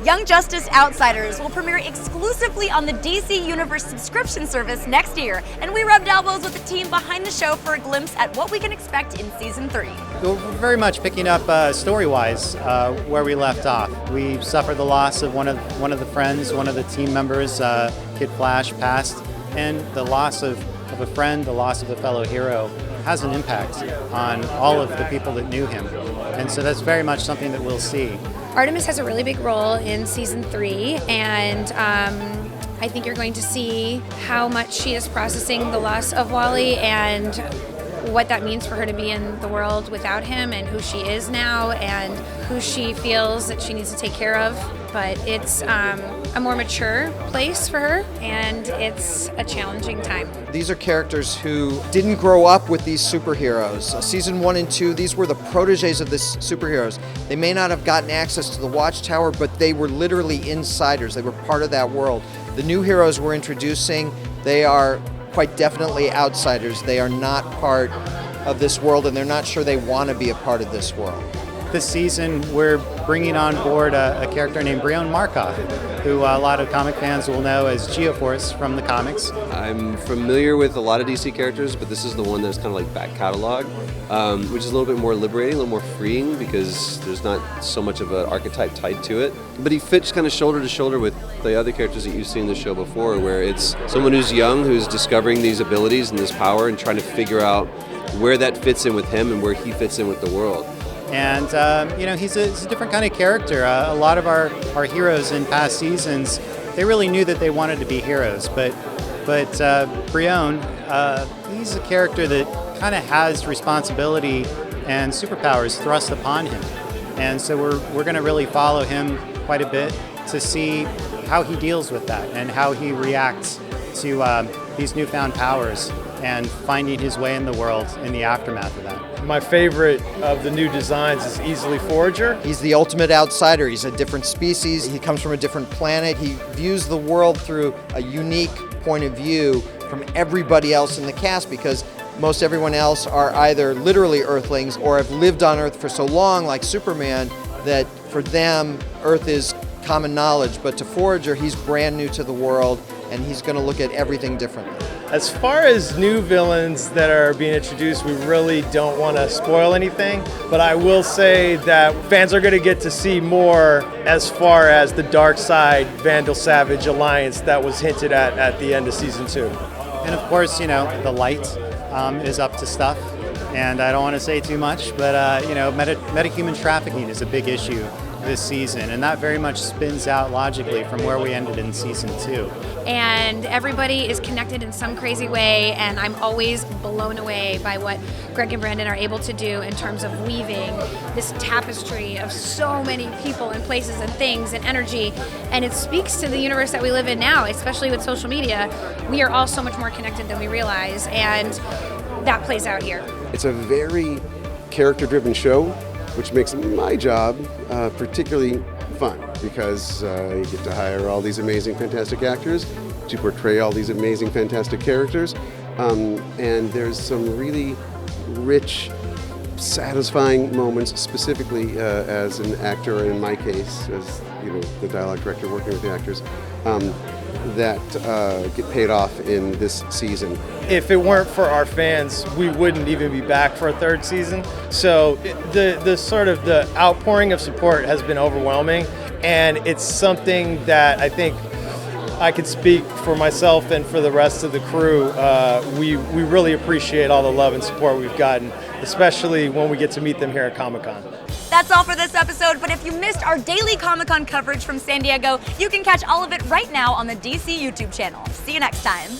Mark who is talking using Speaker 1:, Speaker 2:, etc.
Speaker 1: Young Justice Outsiders will premiere exclusively on the DC Universe subscription service next year, and we rubbed elbows with the team behind the show for a glimpse at what we can expect in Season 3.
Speaker 2: We're very much picking up story-wise where we left off. We suffered the loss of one of the friends, one of the team members, Kid Flash, passed, and the loss of a friend, the loss of a fellow hero has an impact on all of the people that knew him. And so that's very much something that we'll see.
Speaker 3: Artemis has a really big role in Season 3, and I think you're going to see how much she is processing the loss of Wally and what that means for her to be in the world without him, and who she is now and who she feels that she needs to take care of. But it's a more mature place for her, and it's a challenging time.
Speaker 4: These are characters who didn't grow up with these superheroes. Season 1 and 2, these were the proteges of these superheroes. They may not have gotten access to the Watchtower, but they were literally insiders. They were part of that world. The new heroes we're introducing, they are quite definitely outsiders. They are not part of this world, and they're not sure they want to be a part of this world.
Speaker 2: This season, we're bringing on board a character named Brion Markov, who a lot of comic fans will know as Geo-Force from the comics.
Speaker 5: I'm familiar with a lot of DC characters, but this is the one that's kind of like back catalog, which is a little bit more liberating, a little more freeing, because there's not so much of an archetype tied to it. But he fits kind of shoulder to shoulder with the other characters that you've seen in the show before, where it's someone who's young, who's discovering these abilities and this power and trying to figure out where that fits in with him and where he fits in with the world.
Speaker 2: And he's a different kind of character. A lot of our heroes in past seasons, they really knew that they wanted to be heroes, but Brion, he's a character that kind of has responsibility and superpowers thrust upon him. And so we're going to really follow him quite a bit to see how he deals with that and how he reacts to these newfound powers and finding his way in the world in the aftermath of that.
Speaker 6: My favorite of the new designs is easily Forager.
Speaker 4: He's the ultimate outsider. He's a different species. He comes from a different planet. He views the world through a unique point of view from everybody else in the cast, because most everyone else are either literally Earthlings or have lived on Earth for so long, like Superman, that for them, Earth is common knowledge. But to Forager, he's brand new to the world, and he's going to look at everything differently.
Speaker 6: As far as new villains that are being introduced, we really don't want to spoil anything, but I will say that fans are going to get to see more as far as the Darkseid Vandal Savage alliance that was hinted at the end of Season 2.
Speaker 2: And of course, the light is up to stuff, and I don't want to say too much, but metahuman trafficking is a big issue this season, and that very much spins out logically from where we ended in Season 2.
Speaker 3: And everybody is connected in some crazy way, and I'm always blown away by what Greg and Brandon are able to do in terms of weaving this tapestry of so many people and places and things and energy. And it speaks to the universe that we live in now, especially with social media. We are all so much more connected than we realize, and that plays out here.
Speaker 7: It's a very character-driven show, which makes my job particularly fun, because you get to hire all these amazing, fantastic actors to portray all these amazing, fantastic characters, and there's some really rich, satisfying moments, specifically as an actor, and in my case, as the dialogue director working with the actors, that get paid off in this season.
Speaker 6: If it weren't for our fans, we wouldn't even be back for a third season. So the outpouring of support has been overwhelming, and it's something that I think I could speak for myself and for the rest of the crew. We really appreciate all the love and support we've gotten, especially when we get to meet them here at Comic-Con.
Speaker 1: That's all for this episode, but if you missed our daily Comic-Con coverage from San Diego, you can catch all of it right now on the DC YouTube channel. See you next time.